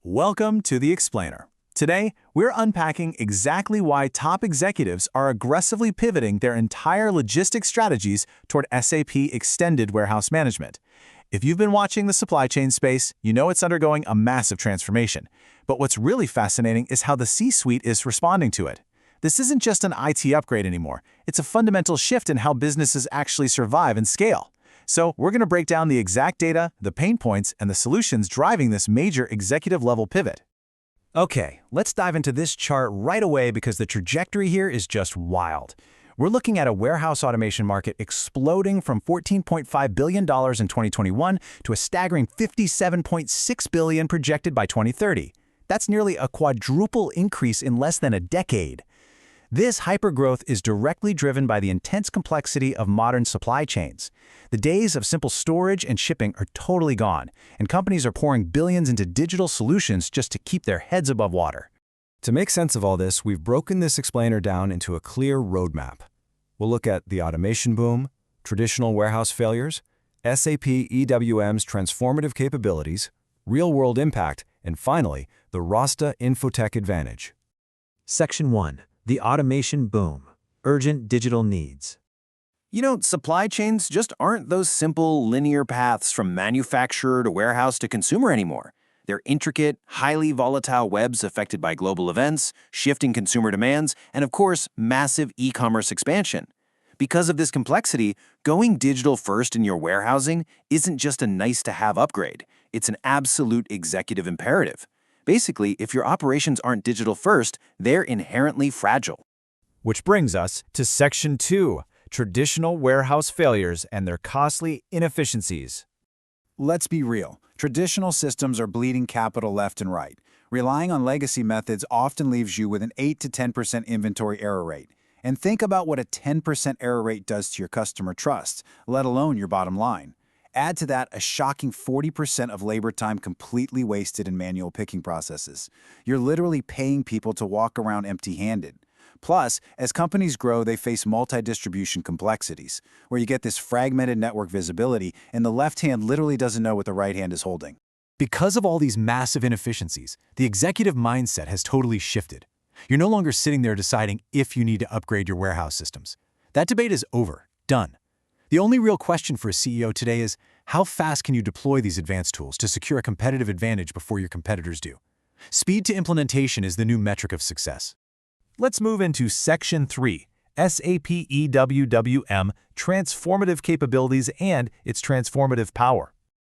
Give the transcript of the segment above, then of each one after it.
Welcome to The Explainer. Today, we're unpacking exactly why top executives are aggressively pivoting their entire logistics strategies toward SAP Extended Warehouse Management. If you've been watching the supply chain space, you know it's undergoing a massive transformation. But what's really fascinating is how the C-suite is responding to it. This isn't just an IT upgrade anymore. It's a fundamental shift in how businesses actually survive and scale. So we're going to break down the exact data, the pain points, and the solutions driving this major executive-level pivot. Okay, let's dive into this chart right away because the trajectory here is just wild. We're looking at a warehouse automation market exploding from $14.5 billion in 2021 to a staggering $57.6 billion projected by 2030. That's nearly a quadruple increase in less than a decade. This hypergrowth is directly driven by the intense complexity of modern supply chains. The days of simple storage and shipping are totally gone, and companies are pouring billions into digital solutions just to keep their heads above water. To make sense of all this, we've broken this explainer down into a clear roadmap. We'll look at the automation boom, traditional warehouse failures, SAP EWM's transformative capabilities, real-world impact, and finally, the Rasta Infotech advantage. Section 1. The automation boom. Urgent digital needs. You know, supply chains just aren't those simple linear paths from manufacturer to warehouse to consumer anymore. They're intricate, highly volatile webs affected by global events, shifting consumer demands, and of course, massive e-commerce expansion. Because of this complexity, going digital first in your warehousing isn't just a nice-to-have upgrade. It's an absolute executive imperative. Basically, if your operations aren't digital first, they're inherently fragile. Which brings us to Section 2, traditional warehouse failures and their costly inefficiencies. Let's be real. Traditional systems are bleeding capital left and right. Relying on legacy methods often leaves you with an 8 to 10% inventory error rate. And think about what a 10% error rate does to your customer trust, let alone your bottom line. Add to that a shocking 40% of labor time completely wasted in manual picking processes. You're literally paying people to walk around empty-handed. Plus, as companies grow, they face multi-distribution complexities, where you get this fragmented network visibility and the left hand literally doesn't know what the right hand is holding. Because of all these massive inefficiencies, the executive mindset has totally shifted. You're no longer sitting there deciding if you need to upgrade your warehouse systems. That debate is over, done. The only real question for a CEO today is, how fast can you deploy these advanced tools to secure a competitive advantage before your competitors do? Speed to implementation is the new metric of success. Let's move into Section 3, SAP EWM, transformative capabilities and its transformative power.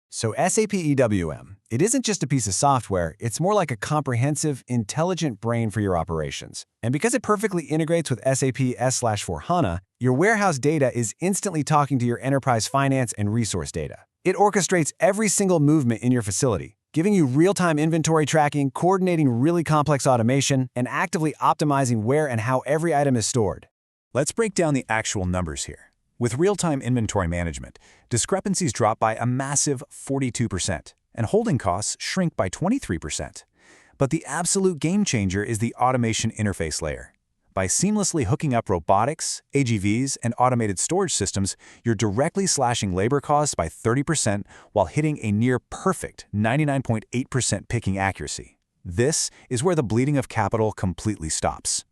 So SAP EWM, it isn't just a piece of software, it's more like a comprehensive, intelligent brain for your operations. And because it perfectly integrates with SAP S/4HANA, your warehouse data is instantly talking to your enterprise finance and resource data. It orchestrates every single movement in your facility, giving you real-time inventory tracking, coordinating really complex automation, and actively optimizing where and how every item is stored. Let's break down the actual numbers here. With real-time inventory management, discrepancies drop by a massive 42%, and holding costs shrink by 23%. But the absolute game changer is the automation interface layer. By seamlessly hooking up robotics, AGVs, and automated storage systems, you're directly slashing labor costs by 30% while hitting a near-perfect 99.8% picking accuracy. This is where the bleeding of capital completely stops.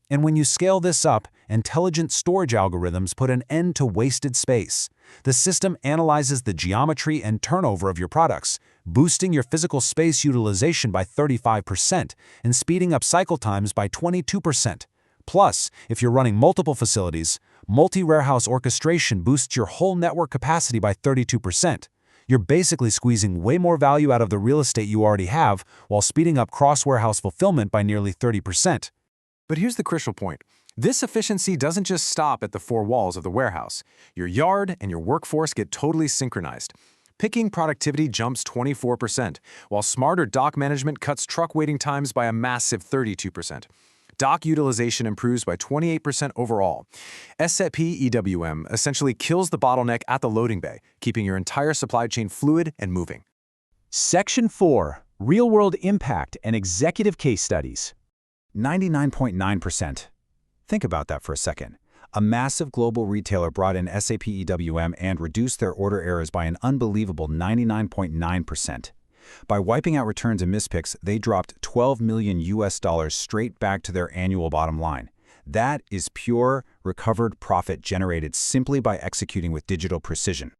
And when you scale this up, intelligent storage algorithms put an end to wasted space. The system analyzes the geometry and turnover of your products, boosting your physical space utilization by 35% and speeding up cycle times by 22%. Plus, if you're running multiple facilities, multi-warehouse orchestration boosts your whole network capacity by 32%. You're basically squeezing way more value out of the real estate you already have while speeding up cross-warehouse fulfillment by nearly 30%. But here's the crucial point. This efficiency doesn't just stop at the four walls of the warehouse. Your yard and your workforce get totally synchronized. Picking productivity jumps 24%, while smarter dock management cuts truck waiting times by a massive 32%. Dock utilization improves by 28% overall. SAP EWM essentially kills the bottleneck at the loading bay, keeping your entire supply chain fluid and moving. Section 4, real-world impact and executive case studies. 99.9%. Think about that for a second. A massive global retailer brought in SAP EWM and reduced their order errors by an unbelievable 99.9%. By wiping out returns and mispicks, they dropped $12 million straight back to their annual bottom line. That is pure, recovered profit generated simply by executing with digital precision.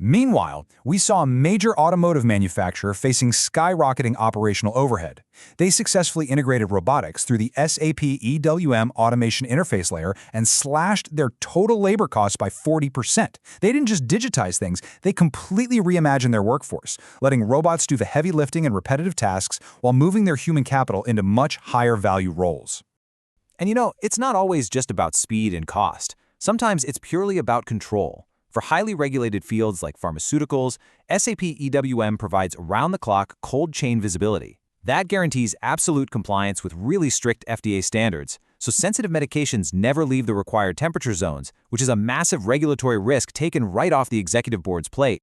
Meanwhile, we saw a major automotive manufacturer facing skyrocketing operational overhead. They successfully integrated robotics through the SAP EWM automation interface layer and slashed their total labor costs by 40%. They didn't just digitize things, they completely reimagined their workforce, letting robots do the heavy lifting and repetitive tasks while moving their human capital into much higher value roles. And it's not always just about speed and cost. Sometimes it's purely about control. For highly regulated fields like pharmaceuticals, SAP EWM provides round-the-clock cold chain visibility. That guarantees absolute compliance with really strict FDA standards, so sensitive medications never leave the required temperature zones, which is a massive regulatory risk taken right off the executive board's plate.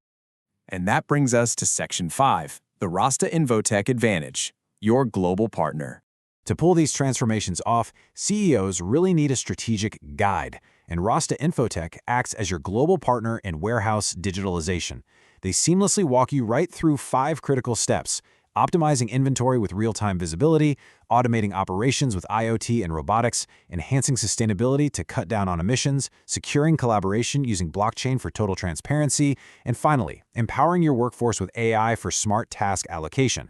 And that brings us to Section 5, the Rasta Infotech Advantage, your global partner. To pull these transformations off, CEOs really need a strategic guide, and Rasta Infotech acts as your global partner in warehouse digitalization. They seamlessly walk you right through 5 critical steps: optimizing inventory with real-time visibility, automating operations with IoT and robotics, enhancing sustainability to cut down on emissions, securing collaboration using blockchain for total transparency, and finally, empowering your workforce with AI for smart task allocation.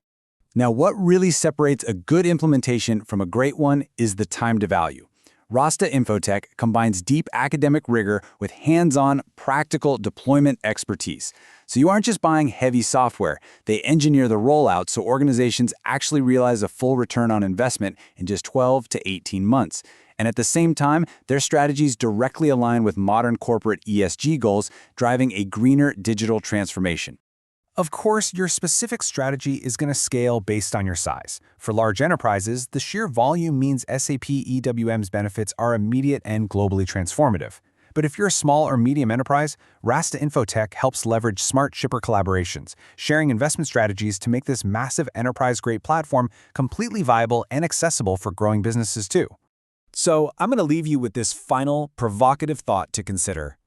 Now, what really separates a good implementation from a great one is the time to value. Rasta Infotech combines deep academic rigor with hands-on, practical deployment expertise. So you aren't just buying heavy software, they engineer the rollout so organizations actually realize a full return on investment in just 12 to 18 months. And at the same time, their strategies directly align with modern corporate ESG goals, driving a greener digital transformation. Of course, your specific strategy is going to scale based on your size. For large enterprises, the sheer volume means SAP EWM's benefits are immediate and globally transformative. But if you're a small or medium enterprise, Rasta Infotech helps leverage smart shipper collaborations, sharing investment strategies to make this massive enterprise-grade platform completely viable and accessible for growing businesses too. So I'm going to leave you with this final, provocative thought to consider.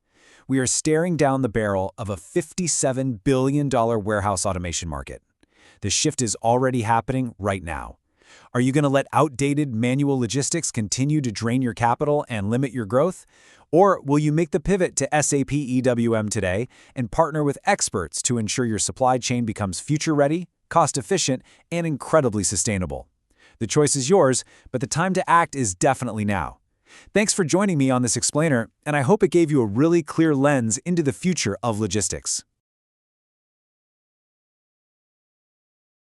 We are staring down the barrel of a $57 billion warehouse automation market. The shift is already happening right now. Are you going to let outdated manual logistics continue to drain your capital and limit your growth? Or will you make the pivot to SAP EWM today and partner with experts to ensure your supply chain becomes future-ready, cost-efficient, and incredibly sustainable? The choice is yours, but the time to act is definitely now. Thanks for joining me on this explainer, and I hope it gave you a really clear lens into the future of logistics.